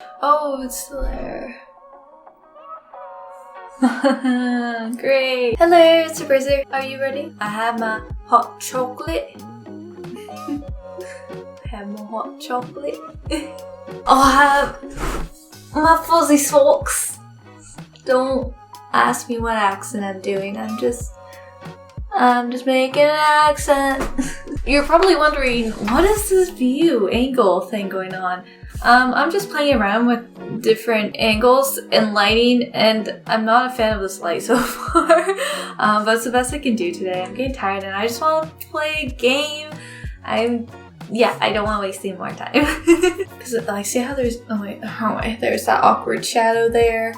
Oh, it's still there. Great. Hello, it's Berserk. Are you ready? I have my hot chocolate. I have my fuzzy socks. Don't ask me what accent I'm doing. I'm just making an accent. You're probably wondering, what is this view angle thing going on? I'm just playing around with different angles and lighting, and I'm not a fan of this light so far. But it's the best I can do today. I'm getting tired and I just want to play a game. I don't want to waste any more time. Because I see how there's, there's that awkward shadow there.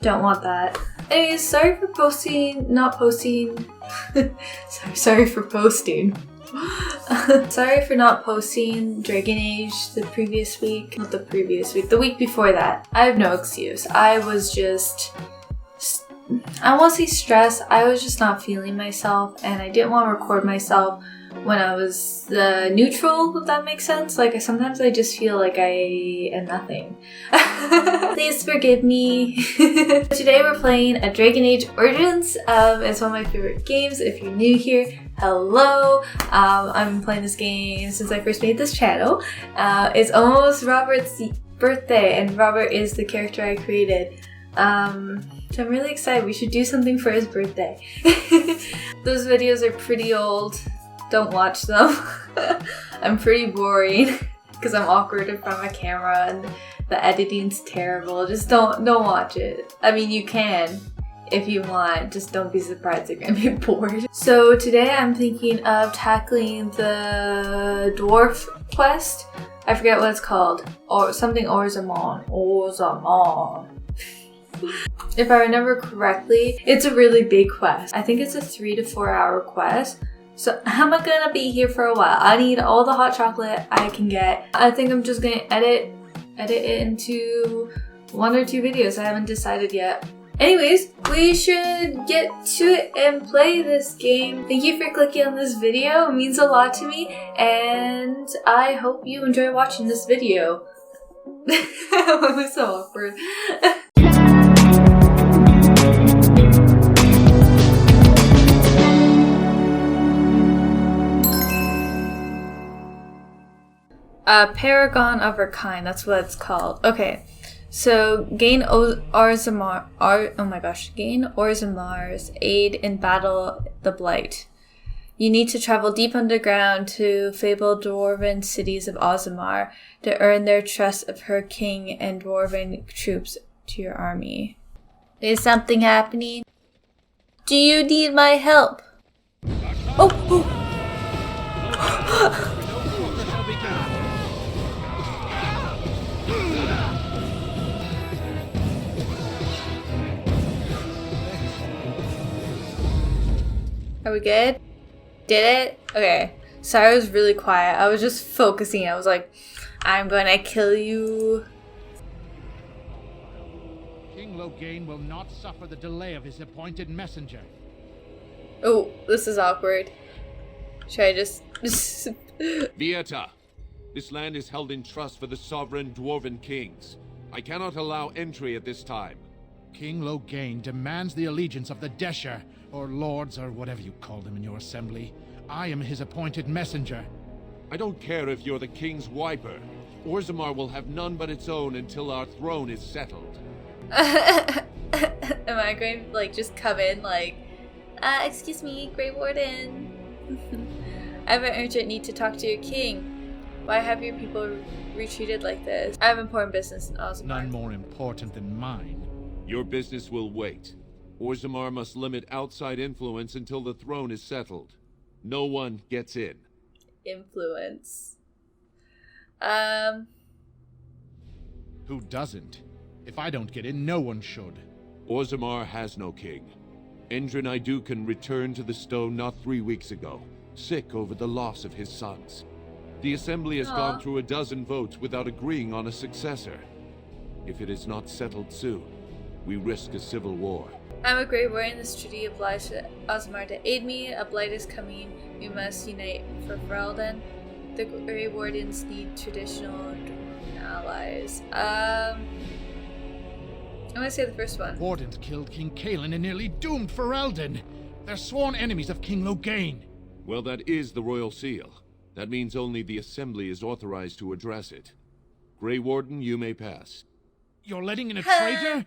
Don't want that. Anyways, sorry for not posting. sorry for posting. Sorry for not posting Dragon Age the week before that. I have no excuse. I was just, I won't say stressed, I was just not feeling myself, and I didn't want to record myself when I was neutral, if that makes sense. Like, sometimes I just feel like I am nothing. Please forgive me. Today we're playing a Dragon Age Origins. It's one of my favorite games. If you're new here, hello. I've been playing this game since I first made this channel. It's almost Robert's birthday, and Robert is the character I created. So I'm really excited. We should do something for his birthday. Those videos are pretty old. Don't watch them. I'm pretty boring because I'm awkward in front of a camera and the editing's terrible. Just don't watch it. I mean, you can if you want. Just don't be surprised if you're gonna be bored. So today I'm thinking of tackling the dwarf quest. I forget what it's called. Or something Orzammon. If I remember correctly, it's a really big quest. I think it's a 3 to 4 hour quest. So I'm gonna be here for a while. I need all the hot chocolate I can get. I think I'm just gonna edit it into 1 or 2 videos. I haven't decided yet. Anyways, we should get to it and play this game. Thank you for clicking on this video. It means a lot to me, and I hope you enjoy watching this video. That was so awkward. A Paragon of her kind, that's what it's called. Okay, so gain Orzammar's aid in battle the Blight. You need to travel deep underground to fabled dwarven cities of Orzammar to earn their trust of her king and dwarven troops to your army. Is something happening? Do you need my help? Oh! Are we good? Did it? Okay. Sorry, I was really quiet. I was just focusing. I was like, I'm gonna kill you. King Loghain will not suffer the delay of his appointed messenger. Oh, this is awkward. Should I just... Vieta, this land is held in trust for the sovereign dwarven kings. I cannot allow entry at this time. King Loghain demands the allegiance of the Desher, or lords, or whatever you call them in your assembly. I am his appointed messenger. I don't care if you're the king's wiper. Orzammar will have none but its own until our throne is settled. Am I going to, just come in, excuse me, Grey Warden. I have an urgent need to talk to your king. Why have your people retreated like this? I have important business in Orzammar. None more important than mine. Your business will wait. Orzammar must limit outside influence until the throne is settled. No one gets in. Influence. Who doesn't? If I don't get in, no one should. Orzammar has no king. Endrin Idukan returned to the stone not 3 weeks ago, sick over the loss of his sons. The assembly has gone through a dozen votes without agreeing on a successor. If it is not settled soon, we risk a civil war. I'm a Grey Warden. This treaty obliges Orzammar to aid me. A blight is coming. We must unite for Ferelden. The Grey Wardens need traditional allies. I'm gonna say the first one. Wardens killed King Kaelin and nearly doomed Ferelden. They're sworn enemies of King Loghain. Well, that is the royal seal. That means only the Assembly is authorized to address it. Grey Warden, you may pass. You're letting in a traitor?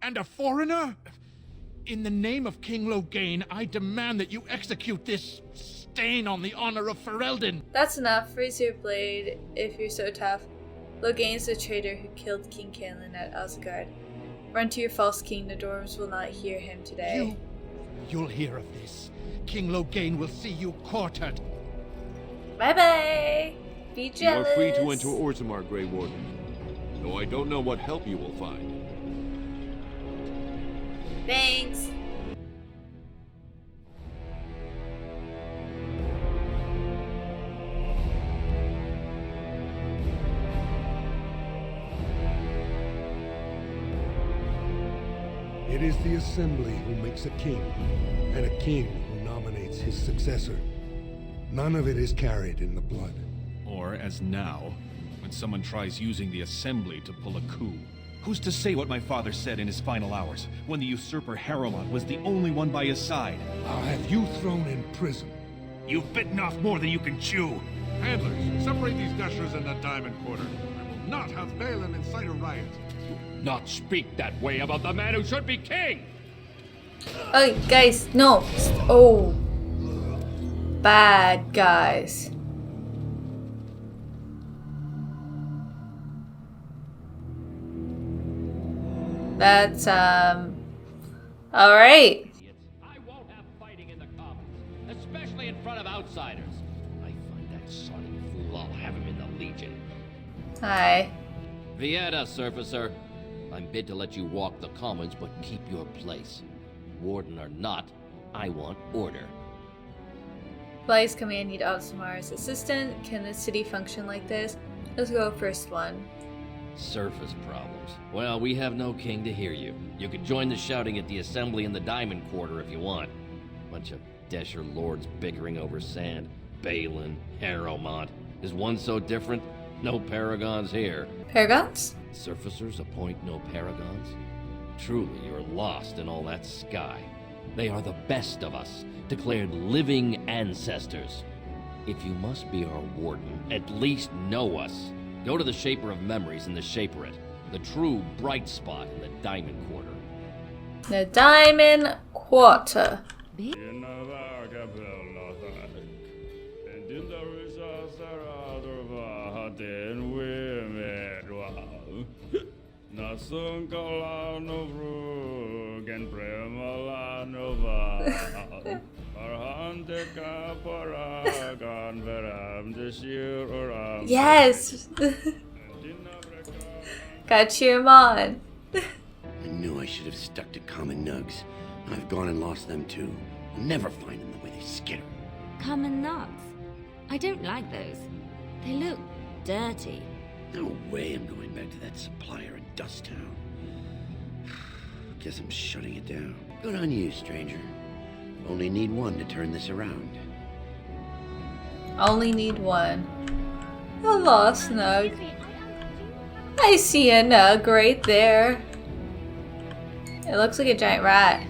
And a foreigner? In the name of King Loghain, I demand that you execute this stain on the honor of Ferelden. That's enough. Raise your blade if you're so tough. Loghain's the traitor who killed King Kaelin at Asgard. Run to your false king. The dwarves will not hear him today. You'll hear of this. King Loghain will see you quartered. Bye-bye. Be jealous. You are free to enter Orzammar, Grey Warden. Though I don't know what help you will find. Thanks. It is the Assembly who makes a king, and a king who nominates his successor. None of it is carried in the blood. Or, as now, when someone tries using the Assembly to pull a coup. Who's to say what my father said in his final hours, when the usurper Harrowmont was the only one by his side? I'll have you thrown in prison. You've bitten off more than you can chew. Handlers, separate these gushers in the diamond quarter. I will not have Balin incite a riot. Not speak that way about the man who should be king! Oh, guys, no. Oh. Bad guys. That's, alright. I won't have fighting in the Commons, especially in front of outsiders. I find that sonic fool, I'll have him in the Legion. Hi. Vieta, Surfacer. I'm bid to let you walk the Commons, but keep your place. Warden or not, I want order. Fly's command need Alzamar's assistant. Can the city function like this? Let's go first one. Surface problems. Well, we have no king to hear you. You could join the shouting at the Assembly in the Diamond Quarter if you want. Bunch of Desher lords bickering over sand. Balin, Harrowmont. Is one so different? No paragons here. Paragons? Surfacers appoint no paragons? Truly, you're lost in all that sky. They are the best of us, declared living ancestors. If you must be our warden, at least know us. Go to the Shaper of Memories in the Shaperate, the true bright spot in the Diamond Quarter. The Diamond Quarter. Yes! Gotta cheer him on. I knew I should have stuck to common nugs. I've gone and lost them too. I'll never find them the way they skitter. Common nugs? I don't like those. They look dirty. No way I'm going back to that supplier in Dust Town. Guess I'm shutting it down. Good on you, stranger. Only need one to turn this around. Only need one. A lost nug. I see a nug right there. It looks like a giant rat.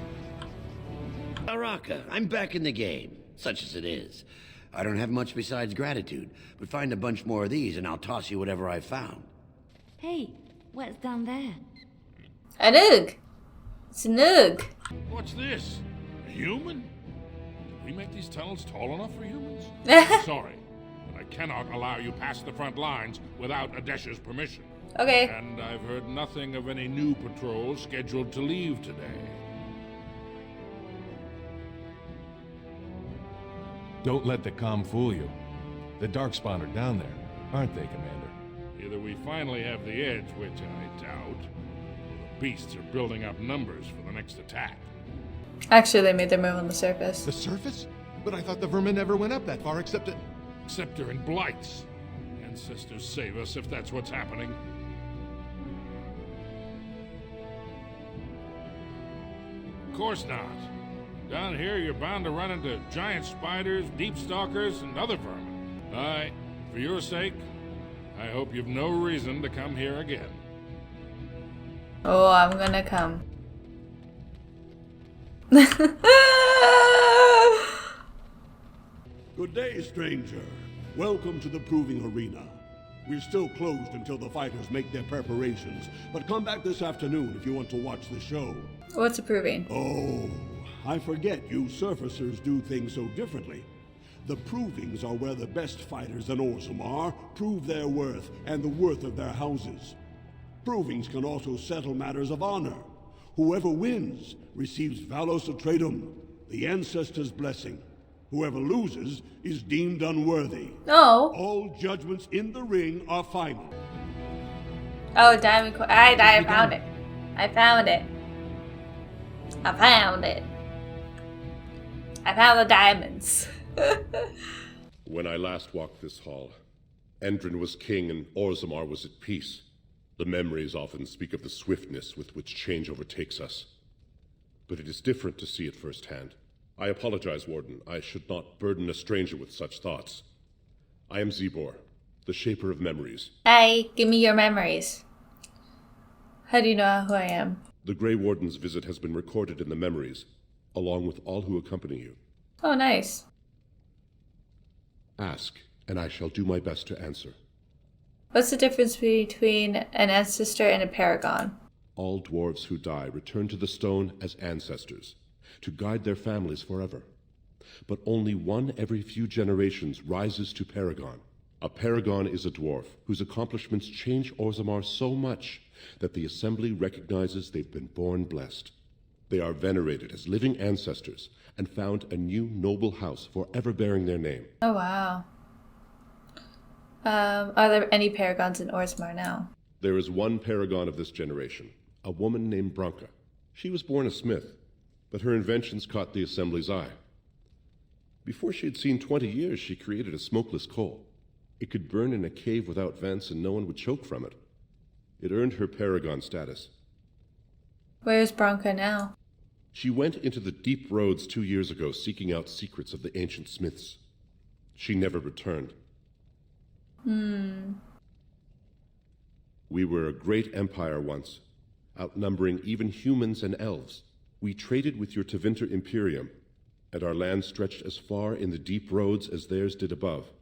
Araka, I'm back in the game, such as it is. I don't have much besides gratitude, but find a bunch more of these and I'll toss you whatever I found. Hey, what's down there? A nug. It's a nug. What's this? A human? Did we make these tunnels tall enough for humans? Sorry, but I cannot allow you past the front lines without Adesha's permission. Okay. And I've heard nothing of any new patrols scheduled to leave today. Don't let the comm fool you. The Darkspawn are down there, aren't they, Commander? Either we finally have the edge, which I doubt, or the beasts are building up numbers for the next attack. Actually, they made their move on the surface. The surface? But I thought the vermin never went up that far except at... Except they're in blights. Ancestors save us if that's what's happening. Of course not. Down here, you're bound to run into giant spiders, deep stalkers, and other vermin. For your sake, I hope you've no reason to come here again. Oh, I'm gonna come. Good day, stranger. Welcome to the proving arena. We're still closed until the fighters make their preparations, but come back this afternoon if you want to watch the show. What's a proving? Oh, I forget you surfacers do things so differently. The provings are where the best fighters in Orzammar prove their worth and the worth of their houses. Provings can also settle matters of honor. Whoever wins receives Valos Atreitum, the ancestors' blessing. Whoever loses is deemed unworthy. No. All judgments in the ring are final. Oh, diamond coin. I found it. I found it. I found it. I found the diamonds. When I last walked this hall, Endrin was king and Orzammar was at peace. The memories often speak of the swiftness with which change overtakes us. But it is different to see it firsthand. I apologize, Warden. I should not burden a stranger with such thoughts. I am Zebor, the shaper of memories. Hi, give me your memories. How do you know who I am? The Grey Warden's visit has been recorded in the memories, along with all who accompany you. Oh, nice. Ask, and I shall do my best to answer. What's the difference between an ancestor and a paragon? All dwarves who die return to the stone as ancestors, to guide their families forever. But only one every few generations rises to paragon. A paragon is a dwarf whose accomplishments change Orzammar so much that the Assembly recognizes they've been born blessed. They are venerated as living ancestors and found a new noble house forever bearing their name. Oh, wow. Are there any paragons in Orzammar now? There is one paragon of this generation, a woman named Branka. She was born a smith, but her inventions caught the Assembly's eye. Before she had seen 20 years, she created a smokeless coal. It could burn in a cave without vents and no one would choke from it. It earned her paragon status. Where's Branka now? She went into the deep roads 2 years ago seeking out secrets of the ancient smiths. She never returned. We were a great empire once, outnumbering even humans and elves. We traded with your Tevinter Imperium, and our land stretched as far in the deep roads as theirs did above.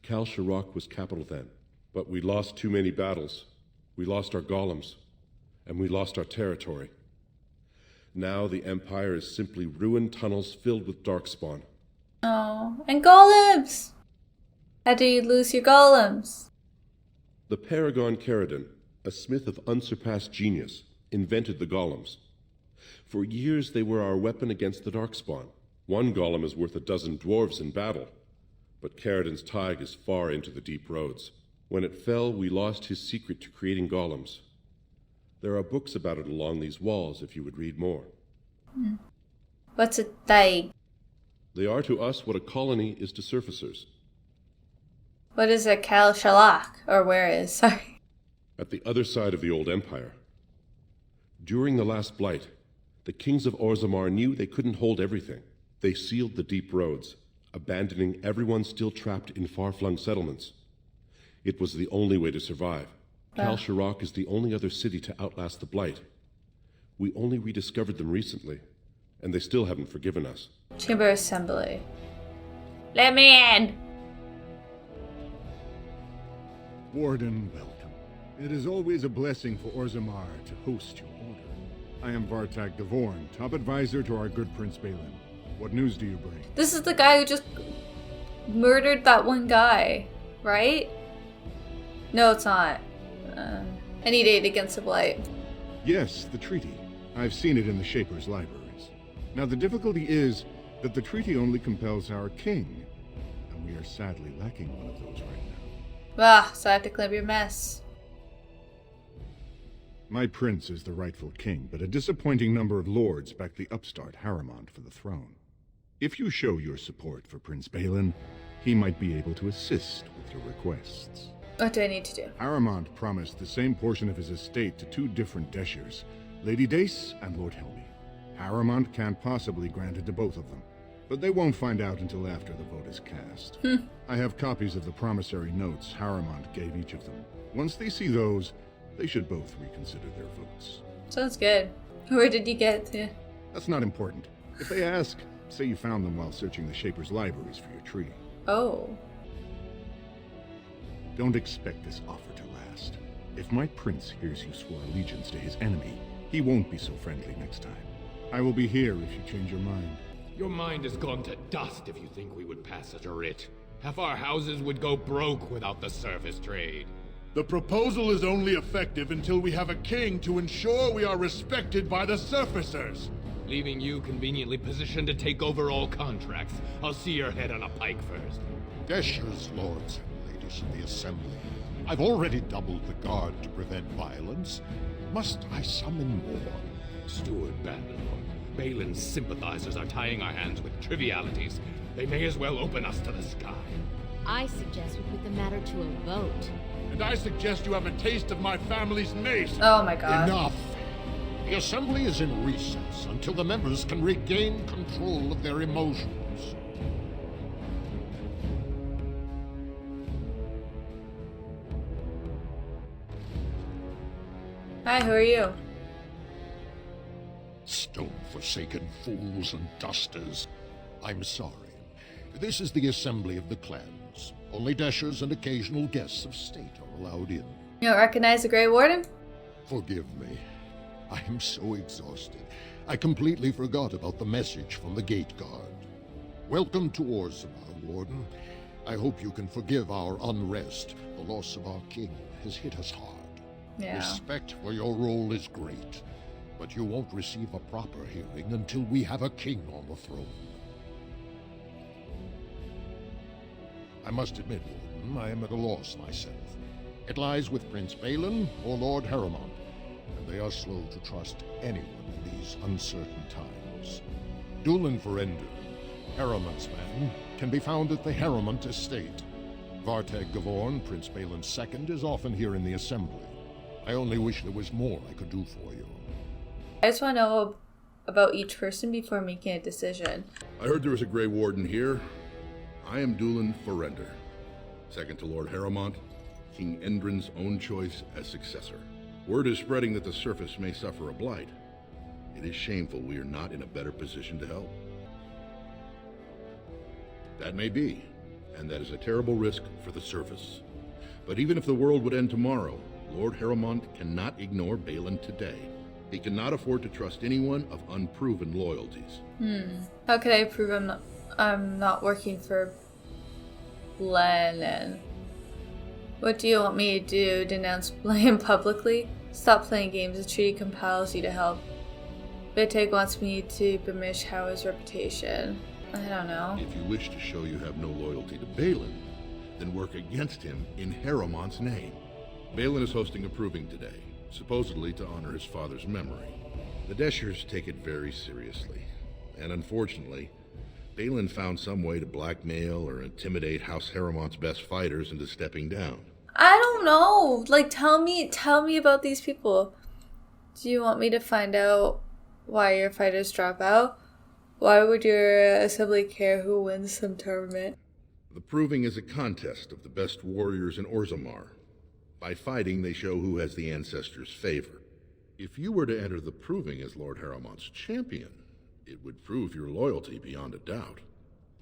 Kal Sharok was capital then, but we lost too many battles. We lost our golems, and we lost our territory. Now the Empire is simply ruined tunnels filled with darkspawn. Oh, and golems! How do you lose your golems? The Paragon Caradon, a smith of unsurpassed genius, invented the golems. For years they were our weapon against the darkspawn. One golem is worth 12 dwarves in battle, but Caradon's tag is far into the deep roads. When it fell, we lost his secret to creating golems. There are books about it along these walls if you would read more. What's a thaig? They are to us what a colony is to surfacers. What is a Kal Shalak? Or where is? Sorry. At the other side of the old empire. During the last blight, the kings of Orzammar knew they couldn't hold everything. They sealed the deep roads, abandoning everyone still trapped in far-flung settlements. It was the only way to survive. Kal Sharok is the only other city to outlast the blight. We only rediscovered them recently, and they still haven't forgiven us. Chamber Assembly. Let me in! Warden, welcome. It is always a blessing for Orzammar to host your order. I am Vartag Devorn, top advisor to our good Prince Balin. What news do you bring? This is the guy who just murdered that one guy, right? No, it's not. Any date against the blight. Yes, the treaty. I've seen it in the Shaper's libraries. Now the difficulty is that the treaty only compels our king, and we are sadly lacking one of those right now. So I have to clean up your mess. My prince is the rightful king, but a disappointing number of lords back the upstart Harrimont for the throne. If you show your support for Prince Balin, he might be able to assist with your requests. What do I need to do? Harrimont promised the same portion of his estate to two different Deshers, Lady Dace and Lord Helmy. Harrimont can't possibly grant it to both of them, But they won't find out until after the vote is cast. I have copies of the promissory notes Haramond gave each of them. Once they see those, they should both reconsider their votes. Sounds good. Where did you get to? That's not important. If they ask, say you found them while searching the Shaper's libraries for your treaty. Oh. Don't expect this offer to last. If my prince hears you swore allegiance to his enemy, he won't be so friendly next time. I will be here if you change your mind. Your mind has gone to dust if you think we would pass such a writ. Half our houses would go broke without the service trade. The proposal is only effective until we have a king to ensure we are respected by the surfacers. Leaving you conveniently positioned to take over all contracts. I'll see your head on a pike first. Deshers, lords and ladies of the Assembly. I've already doubled the guard to prevent violence. Must I summon more? Steward Bandalore, Balin's sympathizers are tying our hands with trivialities. They may as well open us to the sky. I suggest we put the matter to a vote. And I suggest you have a taste of my family's mace. Oh my god. Enough! The Assembly is in recess until the members can regain control of their emotions. Hi, who are you? Stone-forsaken fools and dusters. I'm sorry. This is the Assembly of the Clans. Only Deshers and occasional guests of state are allowed in. You don't recognize the Grey Warden? Forgive me. I am so exhausted. I completely forgot about the message from the Gate Guard. Welcome to Orzammar, Warden. I hope you can forgive our unrest. The loss of our king has hit us hard. Yeah. Respect for your role is great, but you won't receive a proper hearing until we have a king on the throne. I must admit, Warden, I am at a loss myself. It lies with Prince Balin or Lord Haramond, and they are slow to trust anyone in these uncertain times. Dulin Ferender, Haramond's man, can be found at the Haramond estate. Vartag Gavorn, Prince Balin's second, is often here in the Assembly. I only wish there was more I could do for you. I just want to know about each person before making a decision. I heard there was a Grey Warden here. I am Dulin Ferender, second to Lord Haramond, King Endrin's own choice as successor. Word is spreading that the surface may suffer a blight. It is shameful we are not in a better position to help. That may be, and that is a terrible risk for the surface. But even if the world would end tomorrow, Lord Haramond cannot ignore Balin today. He cannot afford to trust anyone of unproven loyalties. How could I prove I'm not working for Balin? What do you want me to do? Denounce Balin publicly? Stop playing games. The treaty compels you to help. Biteg wants me to blemish Howard's reputation. I don't know. If you wish to show you have no loyalty to Balin, then work against him in Haramond's name. Balin is hosting a proving today, supposedly to honor his father's memory. The Deshers take it very seriously, and unfortunately, Balin found some way to blackmail or intimidate House Haramond's best fighters into stepping down. I don't know. Like, tell me about these people. Do you want me to find out why your fighters drop out? Why would your assembly care who wins some tournament? The proving is a contest of the best warriors in Orzammar. By fighting, they show who has the ancestors' favor. If you were to enter the proving as Lord Haramond's champion, it would prove your loyalty beyond a doubt.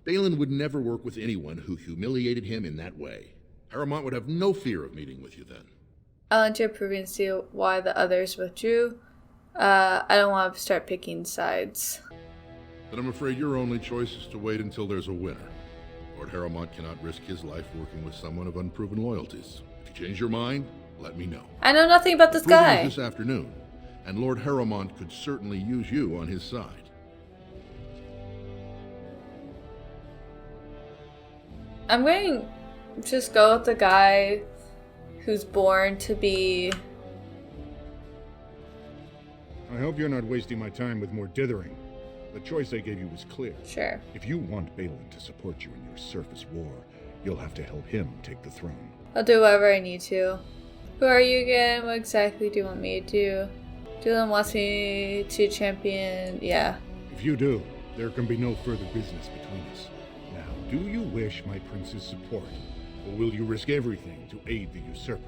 Balin would never work with anyone who humiliated him in that way. Haramond would have no fear of meeting with you then. I'll enter a proving and see why the others withdrew. I don't want to start picking sides. Then I'm afraid your only choice is to wait until there's a winner. Lord Haramond cannot risk his life working with someone of unproven loyalties. If you change your mind, let me know. I know nothing about this guy. This afternoon, and Lord Haramond could certainly use you on his side. I'm going to just go with the guy who's born to be... I hope you're not wasting my time with more dithering. The choice I gave you was clear. Sure. If you want Balin to support you in your surface war, you'll have to help him take the throne. I'll do whatever I need to. Who are you again? What exactly do you want me to do? Dylan wants me to champion... Yeah. If you do, There can be no further business between us. Now, do you wish my prince's support, or will you risk everything to aid the usurper?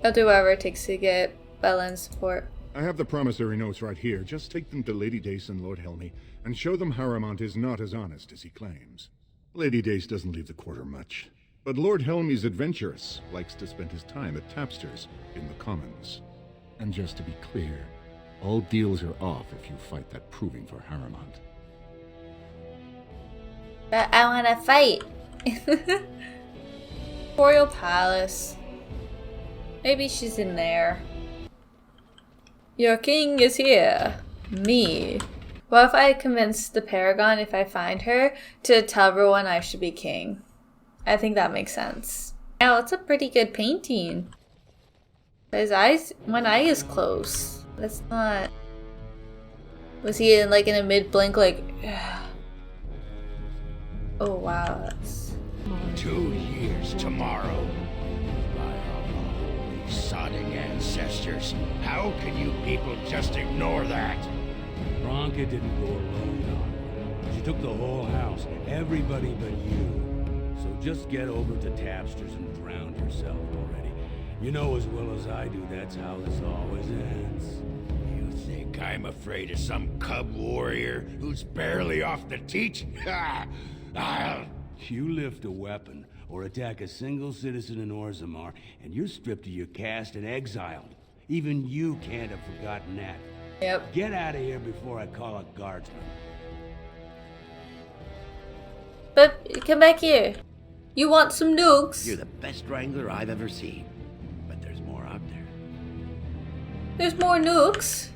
I'll do whatever it takes to get Belen's support. I have the promissory notes right here. Just take them to Lady Dace and Lord Helmy, and show them Harrowmont is not as honest as he claims. Lady Dace doesn't leave the quarter much, but Lord Helmy's adventurous, likes to spend his time at Tapster's in the Commons. And just to be clear, all deals are off if you fight that proving for Harrowmont. But I want to fight. Royal Palace. Maybe she's in there. Your king is here. Me. What if I convince the Paragon, if I find her, to tell everyone I should be king? I think that makes sense. Oh, it's a pretty good painting. His eyes, one eye is closed. That's not... Was he in like in a mid-blink like... Oh wow, that's... 2 years tomorrow. By our holy sodding ancestors. How can you people just ignore that? Bronca didn't go alone on it. She took the whole house, everybody but you. So just get over to Tapster's and drown yourself already. You know as well as I do that's how this always ends. You think I'm afraid of some cub warrior who's barely off the teat? Ha! You lift a weapon or attack a single citizen in Orzammar, and you're stripped of your caste and exiled. Even you can't have forgotten that. Yep. Get out of here before I call a guardsman. But come back here. You want some nugs? You're the best wrangler I've ever seen. But there's more out there. There's more nugs.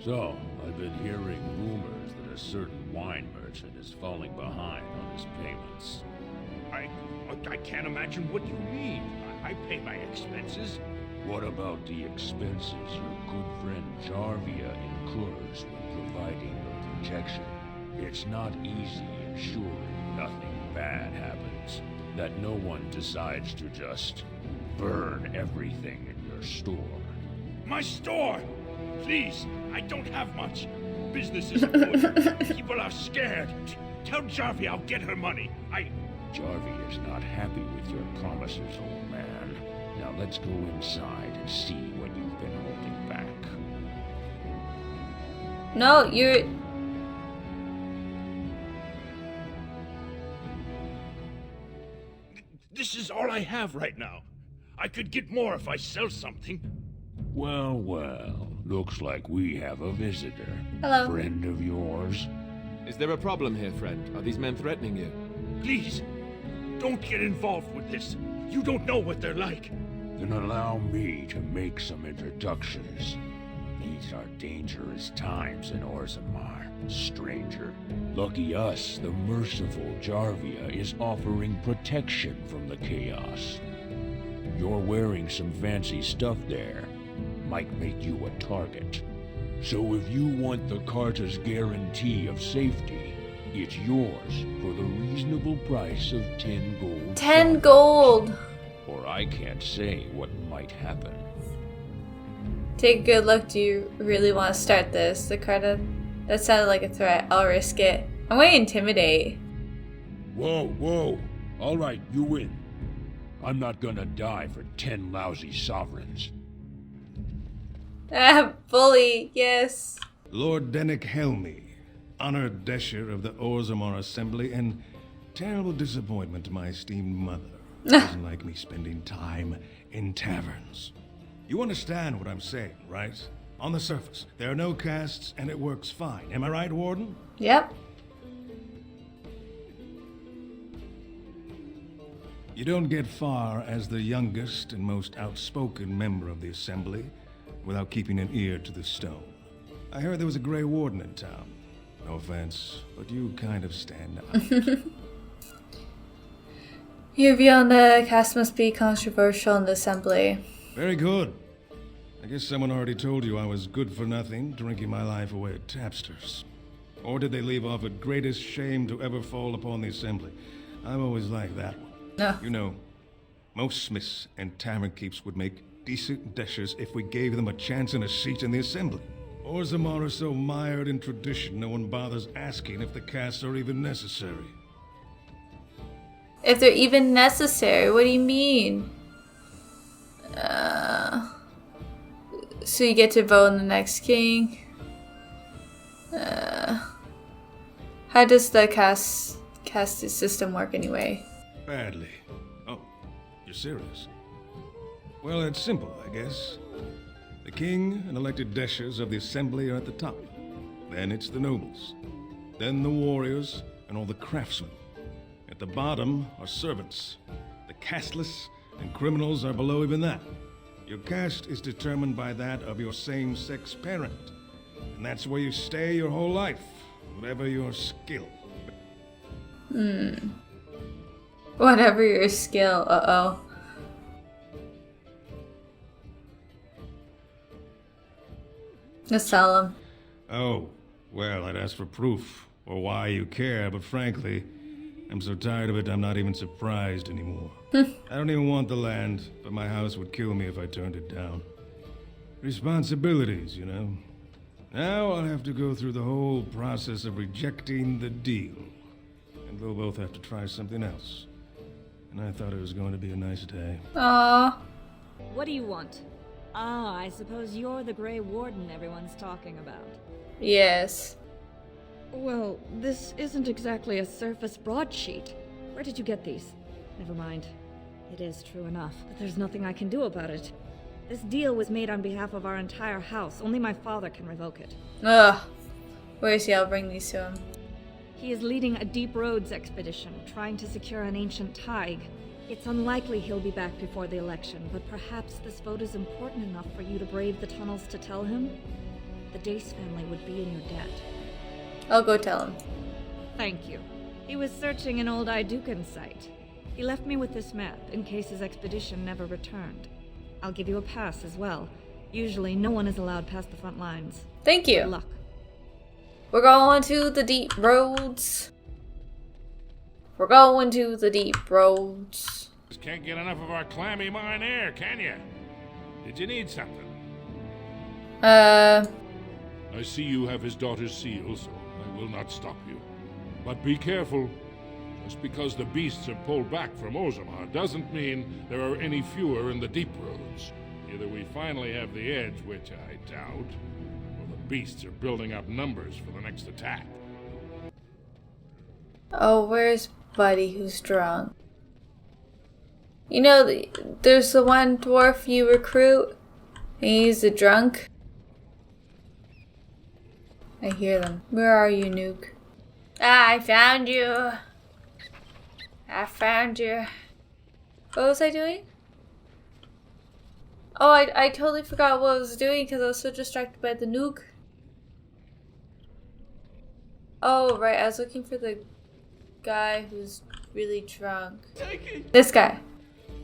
So, I've been hearing rumors that a certain wine merchant is falling behind on his payments. I can't imagine what you mean. I pay my expenses. What about the expenses your good friend Jarvia incurs when providing your protection? It's not easy ensuring nothing bad happens, that no one decides to just burn everything in your store. My store! Please, I don't have much. Business isn't good. People are scared. Tell Jarvia I'll get her money. Jarvia is not happy with your promises, old man. Now let's go inside and see what you've been holding back. No, you're... This is all I have right now. I could get more if I sell something. Well, well, looks like we have a visitor. Hello. Friend of yours? Is there a problem here, friend? Are these men threatening you? Please, don't get involved with this. You don't know what they're like. Then allow me to make some introductions. These are dangerous times in Orzammar, stranger. Lucky us, the merciful Jarvia is offering protection from the chaos. You're wearing some fancy stuff there. Might make you a target. So if you want the Carta's guarantee of safety, it's yours for the reasonable price of 10 gold. 10 gold! Or I can't say what might happen. Take a good look. Do you really want to start this? The Carta... That sounded like a threat. I'll risk it. I'm going to intimidate. Whoa, whoa. Alright, you win. I'm not gonna die for 10 lousy sovereigns. Bully, yes. Lord Dennick Helmy, honored Desher of the Orzammar Assembly, and terrible disappointment to my esteemed mother. Doesn't like me spending time in taverns. You understand what I'm saying, right? On the surface, there are no castes, and it works fine. Am I right, Warden? Yep. You don't get far as the youngest and most outspoken member of the Assembly without keeping an ear to the stone. I heard there was a Grey Warden in town. No offense, but you kind of stand out. Your view on the cast must be controversial in the Assembly. Very good. I guess someone already told you I was good for nothing, drinking my life away at Tapster's. Or did they leave off at greatest shame to ever fall upon the Assembly? I've always liked that one. No. You know, most smiths and tavern keeps would make decent dishers if we gave them a chance and a seat in the Assembly. Orzammar are so mired in tradition, no one bothers asking if the casts are even necessary. If they're even necessary, what do you mean? So you get to vote on the next king. How does the caste system work anyway? Badly. Oh, you're serious? Well, it's simple, I guess. The king and elected deshers of the assembly are at the top. Then it's the nobles. Then the warriors and all the craftsmen. At the bottom are servants. The casteless and criminals are below even that. Your caste is determined by that of your same-sex parent. And that's where you stay your whole life, whatever your skill. Whatever your skill, uh-oh. Let's tell him. Oh, well, I'd ask for proof, or why you care, but frankly, I'm so tired of it I'm not even surprised anymore. I don't even want the land, but my house would kill me if I turned it down. Responsibilities, you know. Now I'll have to go through the whole process of rejecting the deal. And we'll both have to try something else. And I thought it was going to be a nice day. Aww. What do you want? Ah, I suppose you're the Grey Warden everyone's talking about. Yes. Well, this isn't exactly a surface broadsheet. Where did you get these? Never mind. It is true enough, but there's nothing I can do about it. This deal was made on behalf of our entire house. Only my father can revoke it. Ugh. Where is he? I'll bring these to him. He is leading a deep roads expedition, trying to secure an ancient thaig. It's unlikely he'll be back before the election, but perhaps this vote is important enough for you to brave the tunnels to tell him? The Dace family would be in your debt. I'll go tell him. Thank you. He was searching an old Idukan site. He left me with this map, in case his expedition never returned. I'll give you a pass as well. Usually, no one is allowed past the front lines. Thank you. Good luck. We're going to the deep roads. We're going to the deep roads. Just can't get enough of our clammy mine air, can you? Did you need something? I see you have his daughter's seal, so I will not stop you. But be careful. Just because the beasts are pulled back from Orzammar doesn't mean there are any fewer in the deep roads. Either we finally have the edge, which I doubt, or the beasts are building up numbers for the next attack. Oh, where's Buddy who's drunk? You know, there's the one dwarf you recruit, and he's a drunk. I hear them. Where are you, Nuke? Ah, I found you. I found you. What was I doing? Oh, I totally forgot what I was doing because I was so distracted by the Nuke. Oh, right. I was looking for the guy who's really drunk. This guy.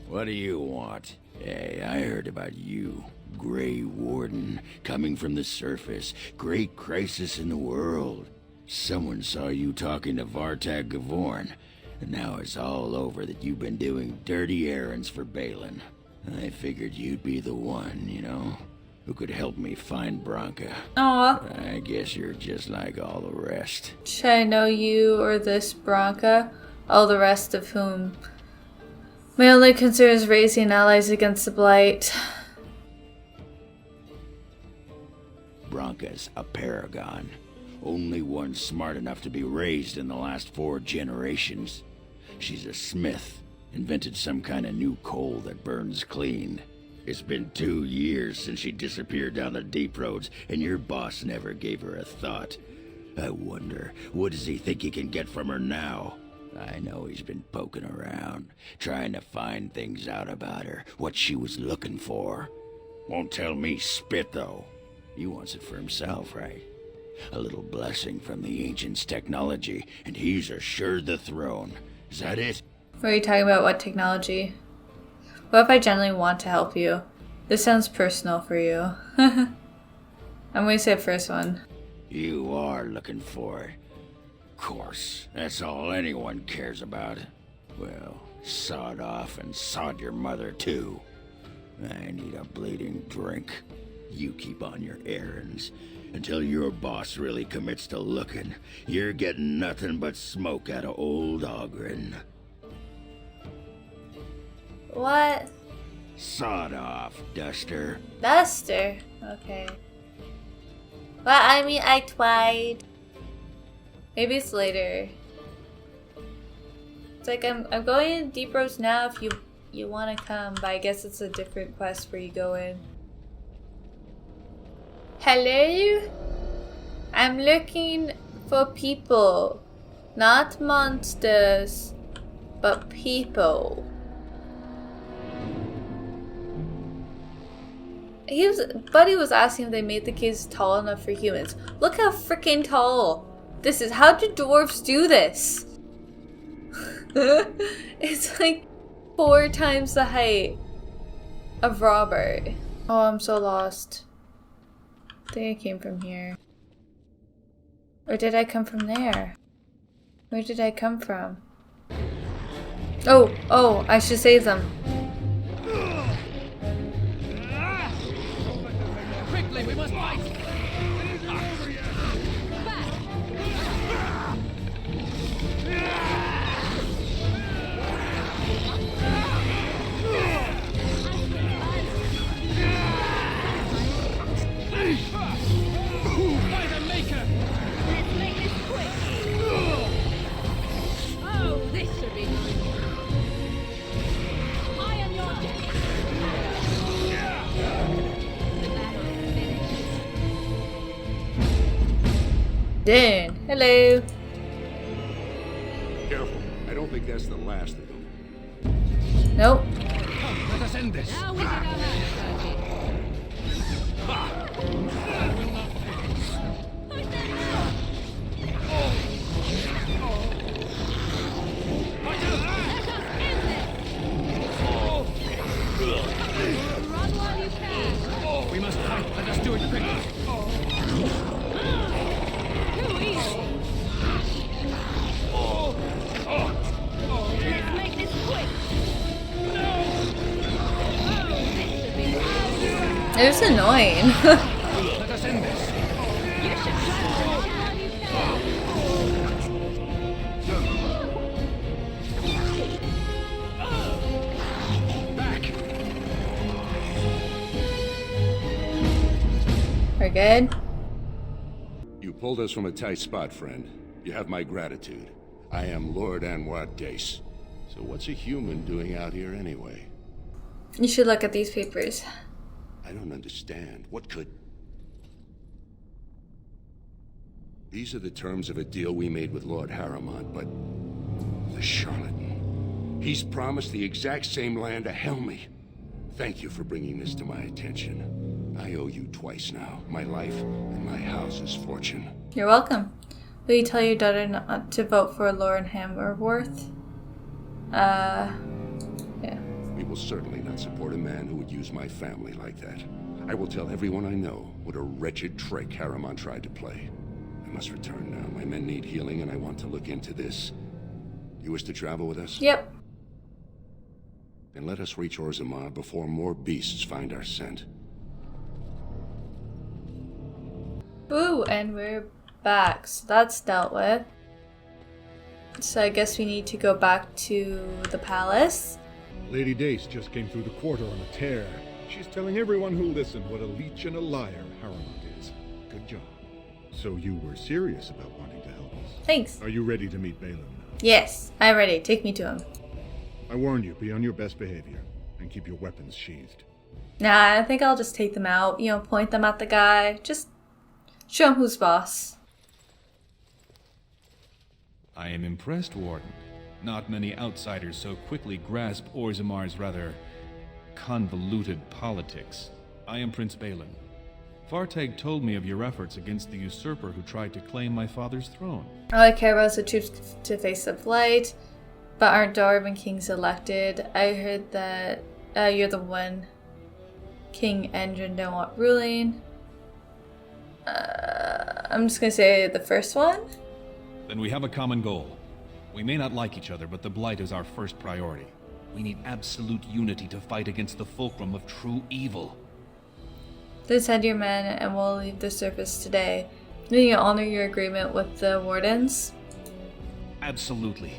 What do you want? Hey, I heard about you. Grey Warden, coming from the surface. Great crisis in the world. Someone saw you talking to Vartag Gavorn, and now it's all over that you've been doing dirty errands for Balin. I figured you'd be the one, you know, who could help me find Branka. Aw. I guess you're just like all the rest. Should I know you or this Branka? All the rest of whom? My only concern is raising allies against the Blight. Branka's a paragon. Only one smart enough to be raised in the last 4 generations. She's a smith. Invented some kind of new coal that burns clean. It's been 2 years since she disappeared down the deep roads, and your boss never gave her a thought. I wonder, what does he think he can get from her now? I know he's been poking around, trying to find things out about her, what she was looking for. Won't tell me spit, though. He wants it for himself, right? A little blessing from the ancients' technology, and he's assured the throne. Is that it? What are you talking about? What technology? What if I genuinely want to help you? This sounds personal for you. I'm going to say the first one. You are looking for it. Of course, that's all anyone cares about. Well, sod off and sod your mother too. I need a bleeding drink. You keep on your errands. Until your boss really commits to looking, you're getting nothing but smoke out of old Ogren. What? Sod off, Duster. Duster? Okay. Well, I mean, I tried. Maybe it's later. It's like I'm going in Deep Roads now if you want to come, but I guess it's a different quest where you go in. Hello? I'm looking for people. Not monsters, but people. Buddy was asking if they made the kids tall enough for humans. Look how freaking tall this is. How do dwarves do this? It's like 4 times the height of Robert. Oh, I'm so lost. I think I came from here. Or did I come from there? Where did I come from? Oh, I should save them. Quickly, we must fight! Dune. Hello. Careful. I don't think that's the last of them. Nope. Come, let us end this. Now we did our We must fight. Let us do it quickly. Let's make this quick. It was annoying. Let us end this. We're good. You pulled us from a tight spot, friend. You have my gratitude. I am Lord Anwar Dace. So what's a human doing out here anyway? You should look at these papers. I don't understand. What could... These are the terms of a deal we made with Lord Harrowmont, but... the charlatan. He's promised the exact same land to Helmy. Thank you for bringing this to my attention. I owe you twice now. My life and my house's fortune. You're welcome. Will you tell your daughter not to vote for Lauren Hammerworth? Yeah. We will certainly not support a man who would use my family like that. I will tell everyone I know what a wretched trick Harrowmont tried to play. I must return now. My men need healing and I want to look into this. You wish to travel with us? Yep. Then let us reach Orzammar before more beasts find our scent. Ooh, and we're back. So that's dealt with. So I guess we need to go back to the palace. Lady Dace just came through the quarter on a tear. She's telling everyone who listened what a leech and a liar Harrowmont is. Good job. So you were serious about wanting to help us? Thanks. Are you ready to meet Balin now? Yes, I'm ready. Take me to him. I warn you, be on your best behavior and keep your weapons sheathed. Nah, I think I'll just take them out. You know, point them at the guy. Just show him who's boss. I am impressed, Warden. Not many outsiders so quickly grasp Orzammar's rather convoluted politics. I am Prince Balin. Fartag told me of your efforts against the usurper who tried to claim my father's throne. All I care about is the troops to face the blight, but aren't Dwarven kings elected? I heard that you're the one King Endrin don't want ruling. I'm just gonna say the first one. Then we have a common goal. We may not like each other, but the Blight is our first priority. We need absolute unity to fight against the fulcrum of true evil. Then send your men and we'll leave the surface today. Will you honor your agreement with the wardens? Absolutely.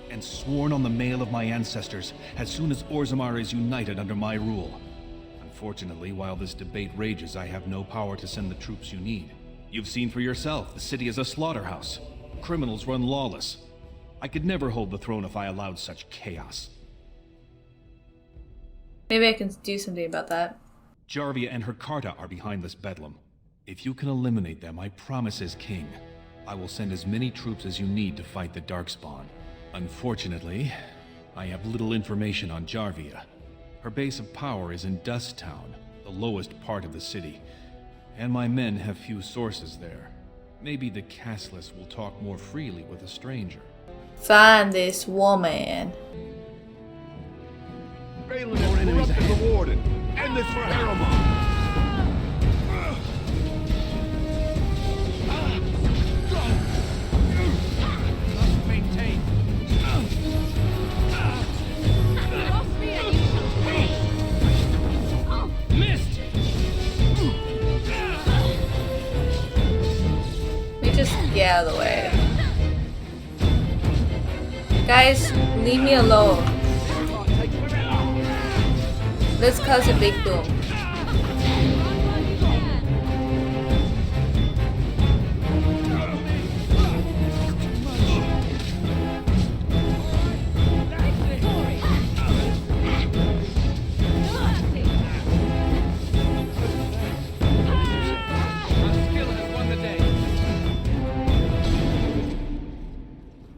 And sworn on the mail of my ancestors, as soon as Orzammar is united under my rule. Unfortunately, while this debate rages, I have no power to send the troops you need. You've seen for yourself, the city is a slaughterhouse. Criminals run lawless. I could never hold the throne if I allowed such chaos. Maybe I can do something about that. Jarvia and her Carta are behind this bedlam. If you can eliminate them, I promise as king, I will send as many troops as you need to fight the Darkspawn. Unfortunately, I have little information on Jarvia. Her base of power is in Dust Town, the lowest part of the city, and my men have few sources there. Maybe the castless will talk more freely with a stranger. Find this woman. Balin has corrupted the Warden. End this for Harriman. Maintain. Missed. We just get out of the way. Guys, leave me alone. Let's cause a big boom.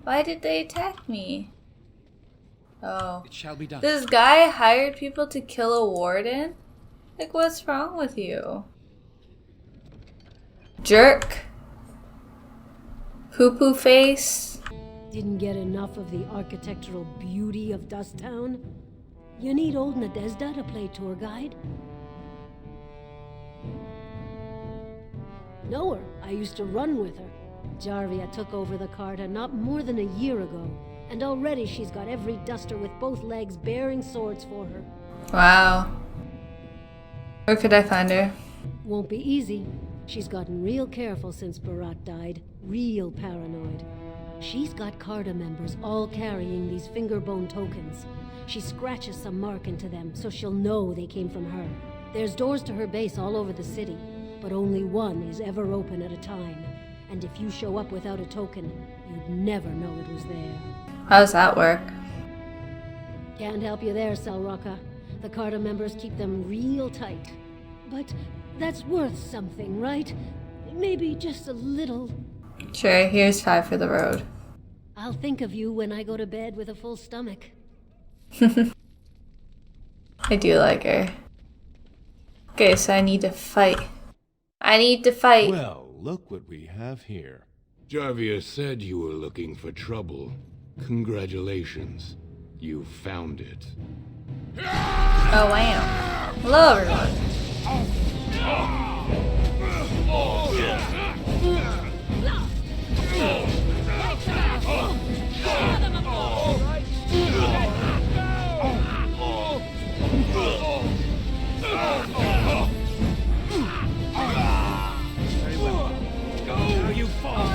Why did they attack me? Oh. It shall be done. This guy hired people to kill a warden? Like, what's wrong with you? Jerk. Poo-poo face. Didn't get enough of the architectural beauty of Dust Town? You need old Nadezda to play tour guide? Know her. I used to run with her. Jarvia took over the Carta not more than a year ago, and already she's got every duster with both legs bearing swords for her. Wow. Where could I find her? Won't be easy. She's gotten real careful since Barat died. Real paranoid. She's got Carta members all carrying these fingerbone tokens. She scratches some mark into them so she'll know they came from her. There's doors to her base all over the city, but only one is ever open at a time. And if you show up without a token, you'd never know it was there. How does that work? Can't help you there, Selraka. The Carta members keep them real tight. But that's worth something, right? Maybe just a little. Sure, here's 5 for the road. I'll think of you when I go to bed with a full stomach. I do like her. Okay, so I need to fight. I need to fight. Well, look what we have here. Jarvia said you were looking for trouble. Congratulations. You found it. Oh, wow. Hello, everyone. Now you fall.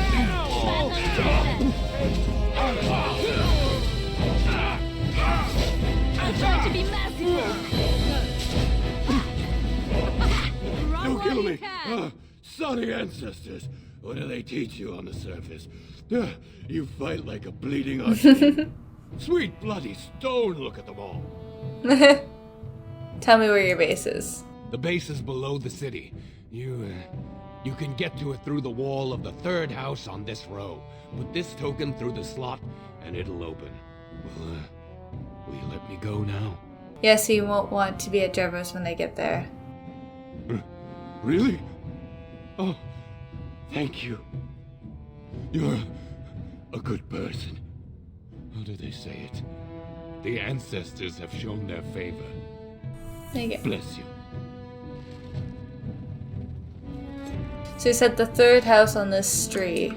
I'm trying to be merciful. Don't kill me! Sorry, ancestors. What do they teach you on the surface? You fight like a bleeding onion. Sweet bloody stone, look at them all. Tell me where your base is. The base is below the city. You can get to it through the wall of the 3rd house on this row. Put this token through the slot, and it'll open. Well, will you let me go now? Yes, you won't want to be at Jervis when they get there. Really? Oh, thank you. You're a good person. How do they say it? The ancestors have shown their favor. There you go. Bless you. So you said the 3rd house on this street.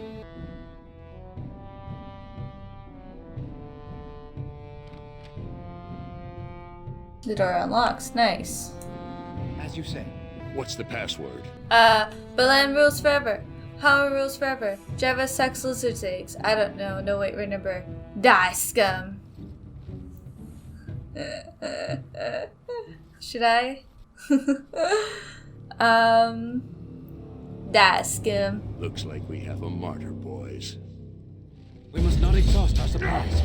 The door unlocks. Nice. As you say, What's the password? Belen rules forever. Hammer rules forever. Java sex lizard's eggs. I don't know. No, wait, remember. Die, scum. Should I? Die, scum. Looks like we have a martyr, boys. We must not exhaust our supplies.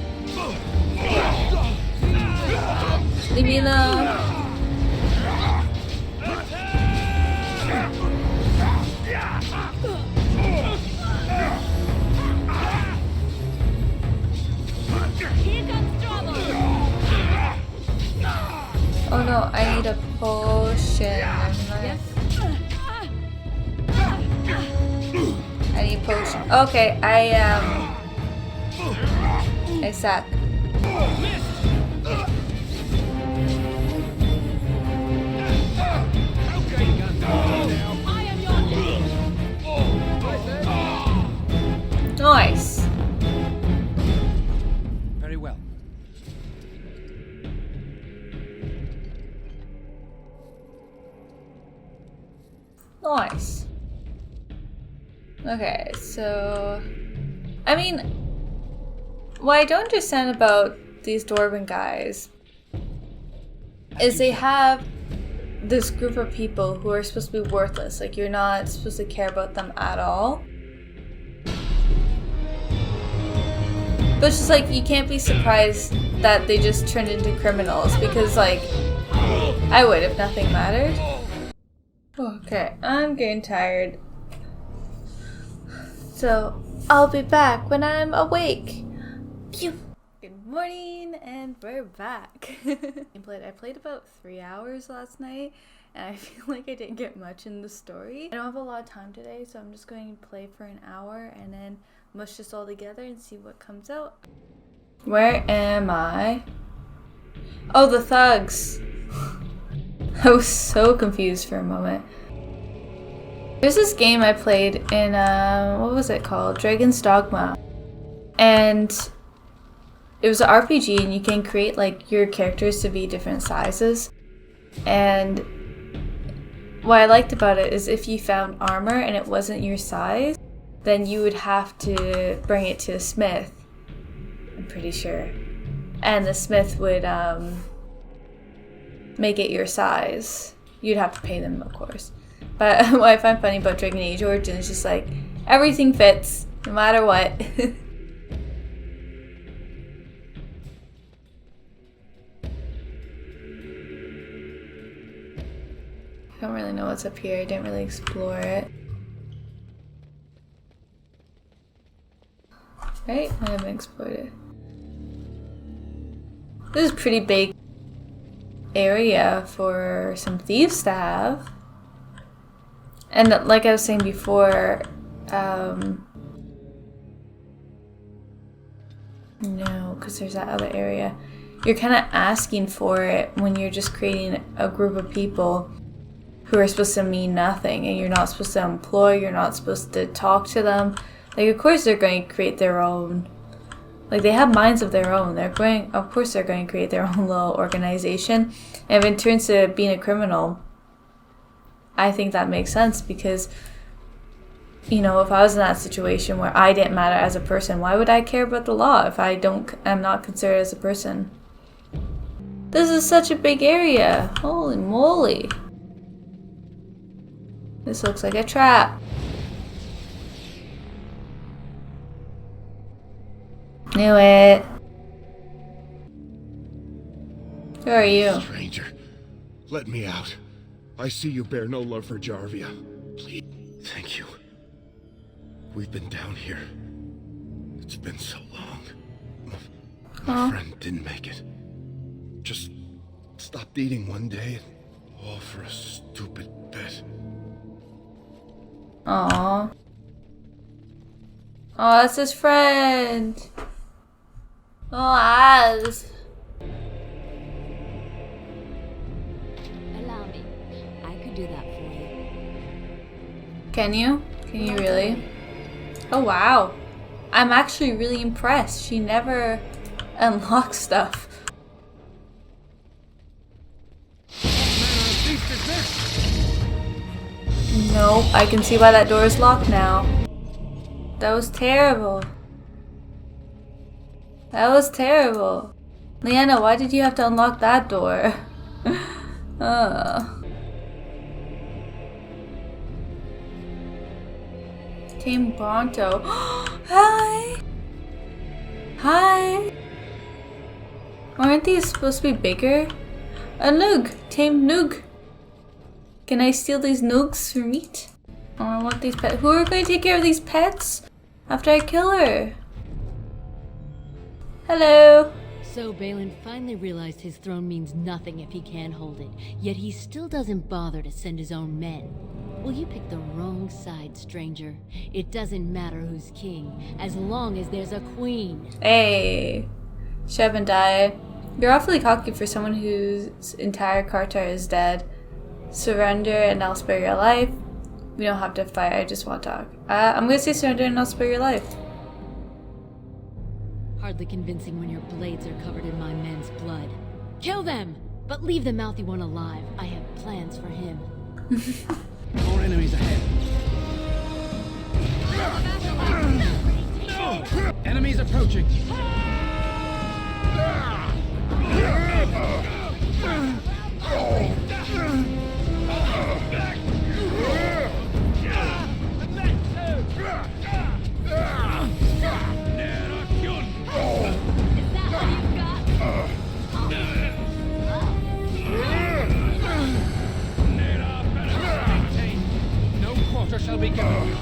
Leave me alone. Oh no, I need a potion. I need a potion. Okay, I suck. Nice. Very well. Nice. Okay, so I mean, what I don't understand about these dwarven guys is they have this group of people who are supposed to be worthless. Like, you're not supposed to care about them at all. But it's just like, you can't be surprised that they just turned into criminals, because like, I would if nothing mattered. Okay, I'm getting tired. So, I'll be back when I'm awake. Pew! Good morning, and we're back. I played about 3 hours last night, and I feel like I didn't get much in the story. I don't have a lot of time today, so I'm just going to play for an hour and then mush this all together and see what comes out. Where am I? Oh, the thugs! I was so confused for a moment. There's this game I played in, what was it called? Dragon's Dogma. And it was an RPG, and you can create like your characters to be different sizes. And what I liked about it is if you found armor and it wasn't your size, then you would have to bring it to a smith, I'm pretty sure. And the smith would make it your size. You'd have to pay them, of course. But what I find funny about Dragon Age Origins is just like, everything fits, no matter what. I don't really know what's up here. I didn't really explore it. Right? I haven't explored it. This is a pretty big area for some thieves to have. And like I was saying before, no, because there's that other area. You're kind of asking for it when you're just creating a group of people who are supposed to mean nothing, and you're not supposed to employ, you're not supposed to talk to them. Like, of course they're going to create their own, like, they have minds of their own. Of course they're going to create their own little organization. And if it turns to being a criminal, I think that makes sense, because, you know, if I was in that situation where I didn't matter as a person, why would I care about the law if I'm not considered as a person? This is such a big area. Holy moly. This looks like a trap. Knew it. Who are you? Stranger, let me out. I see you bear no love for Jarvia. Please. Thank you. We've been down here. It's been so long. My friend didn't make it. Just stopped eating one day, and all for a stupid bet. Aww. Oh, that's his friend. Oh, Az. Allow me. I could do that for you. Can you? Can you really? Oh, wow. I'm actually really impressed. She never unlocks stuff. Nope, I can see why that door is locked now. That was terrible. That was terrible. Leanna, why did you have to unlock that door? Team Bronto. Hi! Hi! Aren't these supposed to be bigger? A nug! Tame nug! Can I steal these nugs for meat? Oh, I want these pets. Who are going to take care of these pets after I kill her? Hello! So Balin finally realized his throne means nothing if he can't hold it, yet he still doesn't bother to send his own men. Well, you picked the wrong side, stranger. It doesn't matter who's king, as long as there's a queen. Hey, Shebandai. You're awfully cocky for someone whose entire Kartar is dead. Surrender and I'll spare your life. We don't have to fight, I just want to talk. I'm gonna say surrender and I'll spare your life. Hardly convincing when your blades are covered in my men's blood. Kill them! But leave the mouthy one alive. I have plans for him. More enemies ahead. No! Enemies approaching. No quarter shall be given.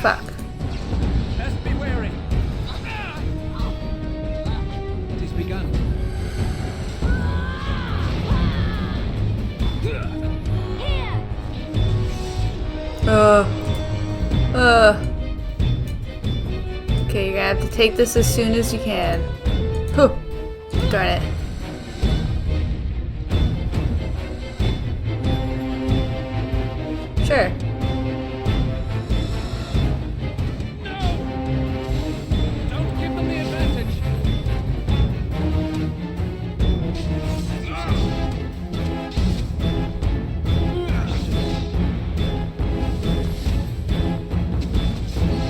Fuck. Best be wary. It is begun. Okay, you're gonna have to take this as soon as you can. Whew. Darn it. Sure. Don't give them the advantage.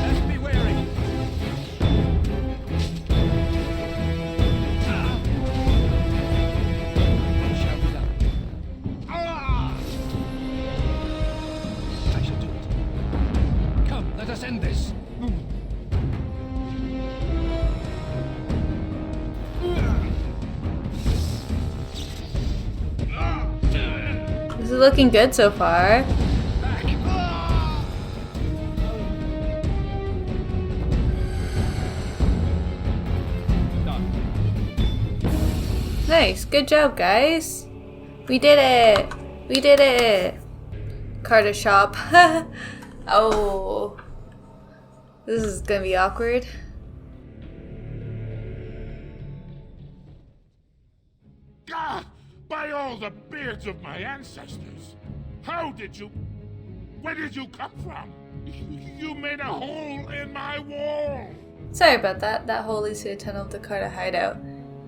Best be wary. Shall be done. I shall do it. Come, let us end this. This is looking good so far. Nice, good job, guys. We did it. We did it. Carter shop. Oh, this is gonna be awkward. God, by all the beards of my ancestors! How did you... Where did you come from? You made a hole in my wall! Sorry about that. That hole leads to a tunnel of the Carter hideout.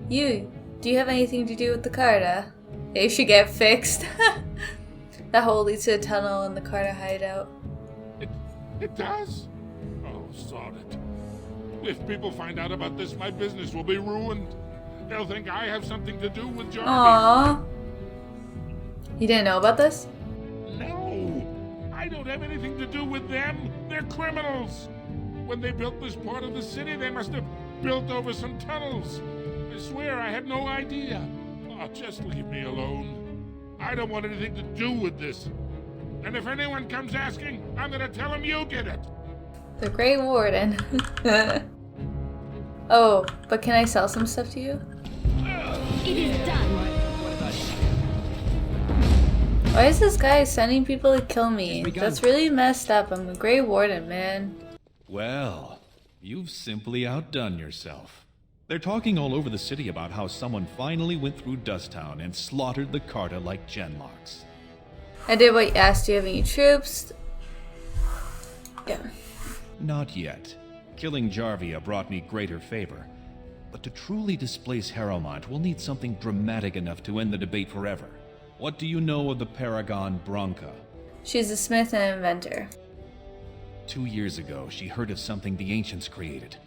Do you have anything to do with the Carter? It should get fixed. That hole leads to a tunnel in the Carter hideout. It does? Oh, sod it. If people find out about this, my business will be ruined. They'll think I have something to do with Jarvis. Aww. You didn't know about this? No! I don't don't have anything to do with them. They're criminals. When they built this part of the city, they must have built over some tunnels. I swear I had no idea. Oh, just leave me alone. I don't want anything to do with this. And if anyone comes asking, I'm gonna tell them you did it. The Grey Warden. Oh, but can I sell some stuff to you? It is done. Why is this guy sending people to kill me? That's really messed up. I'm a Grey Warden, man. Well, you've simply outdone yourself. They're talking all over the city about how someone finally went through Dusttown and slaughtered the Carta like genlocks. I did what you asked. Do you have any troops? Yeah. Not yet. Killing Jarvia brought me greater favor. But to truly displace Harrowmont, we'll need something dramatic enough to end the debate forever. What do you know of the Paragon Bronca? She's a smith and inventor. 2 years ago, she heard of something the ancients created.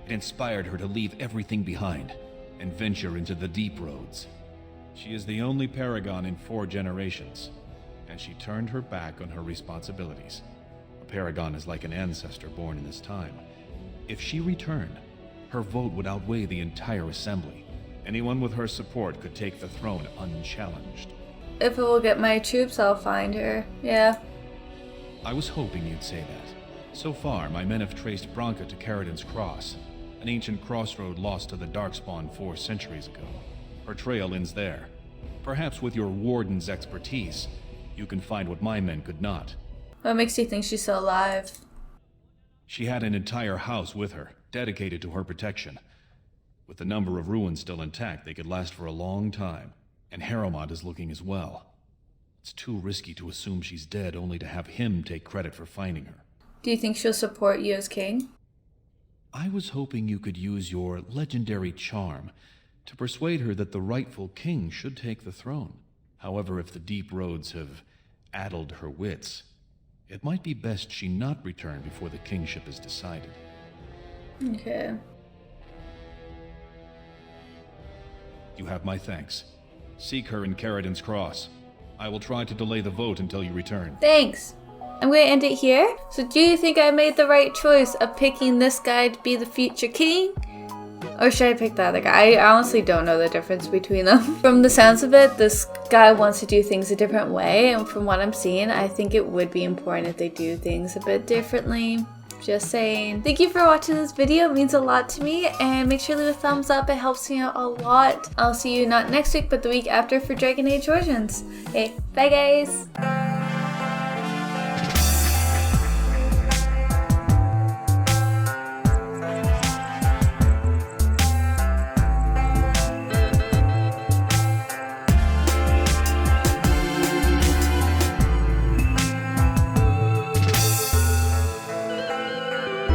It inspired her to leave everything behind and venture into the deep roads. She is the only Paragon in 4 generations, and she turned her back on her responsibilities. A Paragon is like an ancestor born in this time. If she returned, her vote would outweigh the entire assembly. Anyone with her support could take the throne unchallenged. If it will get my troops, I'll find her. Yeah. I was hoping you'd say that. So far, my men have traced Bronca to Caridin's Cross, an ancient crossroad lost to the Darkspawn 4 centuries ago. Her trail ends there. Perhaps with your warden's expertise, you can find what my men could not. What makes you think she's still alive? She had an entire house with her, dedicated to her protection. With the number of ruins still intact, they could last for a long time. And Harrowmont is looking as well. It's too risky to assume she's dead only to have him take credit for finding her. Do you think she'll support you as king? I was hoping you could use your legendary charm to persuade her that the rightful king should take the throne. However, if the deep roads have addled her wits, it might be best she not return before the kingship is decided. Okay. You have my thanks. Seek her in Caridin's Cross. I will try to delay the vote until you return. Thanks. I'm going to end it here. So do you think I made the right choice of picking this guy to be the future king? Or should I pick the other guy? I honestly don't know the difference between them. From the sounds of it, this guy wants to do things a different way. And from what I'm seeing, I think it would be important if they do things a bit differently. Just saying. Thank you for watching this video. It means a lot to me. And make sure to leave a thumbs up. It helps me out a lot. I'll see you not next week, but the week after for Dragon Age Origins. Okay, bye guys.